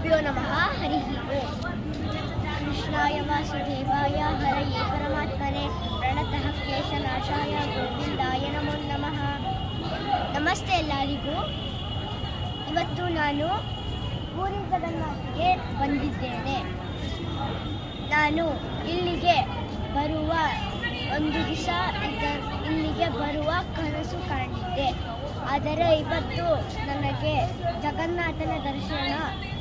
ಗುರುಭ್ಯೋ ನಮಃ. ಹರಿ ಓಂ. ಕೃಷ್ಣಾಯ ವಾಸುದೇವಾಯ ಹರಯೇ ಪರಮಾತ್ಮನೆ ಪ್ರಣತಃ ಕ್ಲೇಶನಾಶಾಯ ಗೋವಿಂದಾಯ ನಮೋ ನಮಃ. ನಮಸ್ತೆ ಎಲ್ಲರಿಗೂ. ಇವತ್ತು ನಾನು ಪೂರಿ ಜಗನ್ನಾಥ್ಗೆ ಬಂದಿದ್ದೇನೆ. ನಾನು ಇಲ್ಲಿಗೆ ಬರುವ ಒಂದು ದಿವಸ ಇಲ್ಲಿಗೆ ಬರುವ ಕನಸು ಕಂಡಿದ್ದೆ. ಆದರೆ ಇವತ್ತು ನನಗೆ ಜಗನ್ನಾಥನ ದರ್ಶನ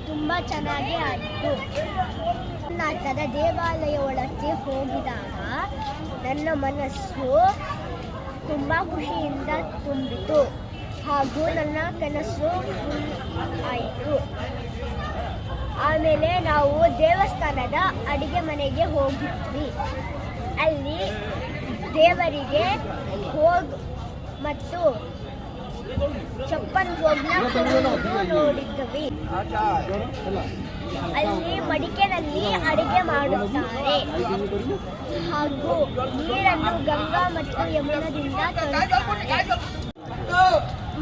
ತುಂಬ ಚೆನ್ನಾಗಿ ಆಯಿತು. ಜಗನ್ನಾಥನ ದೇವಾಲಯ ಒಳಗೆ ಹೋಗಿದಾಗ ನನ್ನ ಮನಸ್ಸು ತುಂಬ ಖುಷಿಯಿಂದ ತುಂಬಿತು ಹಾಗೂ ನನ್ನ ಕನಸು ಆಯಿತು. ಆಮೇಲೆ ನಾವು ದೇವಸ್ಥಾನದ ಅಡಿಗೆ ಮನೆಗೆ ಹೋಗಿದ್ವಿ. ಅಲ್ಲಿ ದೇವರಿಗೆ ಹೋಗ್ ಮತ್ತು ಚಪ್ಪನ್ ಭೋಗ್ನ ನೋಡಿದ್ವಿ. ಅಲ್ಲಿ ಮಡಿಕೆನಲ್ಲಿ ಅಡಿಗೆ ಮಾಡುತ್ತಾರೆ ಹಾಗೂ ನೀರನ್ನು ಗಂಗಾ ಮತ್ತು ಯಮುನದಿಂದ ತರುತ್ತಾರೆ.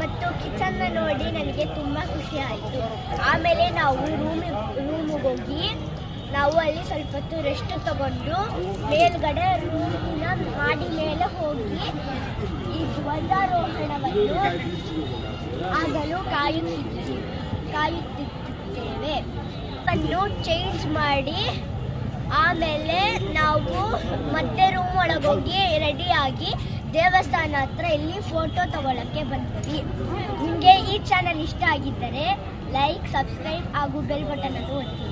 ಮತ್ತು ಕಿಚನ್ನ ನೋಡಿ ನನಗೆ ತುಂಬ ಖುಷಿ ಆಯಿತು. ಆಮೇಲೆ ನಾವು ರೂಮಿಗೆ ಹೋಗಿ ನಾವು ಅಲ್ಲಿ ಸ್ವಲ್ಪ ಹೊತ್ತು ರೆಸ್ಟ್ ತಗೊಂಡು ಮೇಲ್ಗಡೆ ರೂಮಿನ ಮಾಡಿ ಮೇಲೆ ಹೋಗಿ ಈ ಧ್ವಜಾರೋಹಣವನ್ನು ಆಗಲು ಕಾಯುತ್ತಿದ್ದೇವೆ. ಅನ್ನು ಚೇಂಜ್ ಮಾಡಿ ಆಮೇಲೆ ನಾವು ಮತ್ತೆ ರೂಮ್ ಒಳಗೋಗಿ ರೆಡಿಯಾಗಿ ದೇವಸ್ಥಾನ ಹತ್ರ ಇಲ್ಲಿ ಫೋಟೋ ತಗೊಳ್ಳೋಕ್ಕೆ ಬಂದ್ವಿ. ನಿಮಗೆ ಈ ಚಾನಲ್ ಇಷ್ಟ ಆಗಿದ್ದರೆ ಲೈಕ್, ಸಬ್ಸ್ಕ್ರೈಬ್ ಹಾಗೂ ಬೆಲ್ ಬಟನ್ ಅನ್ನು ಒತ್ತಿ.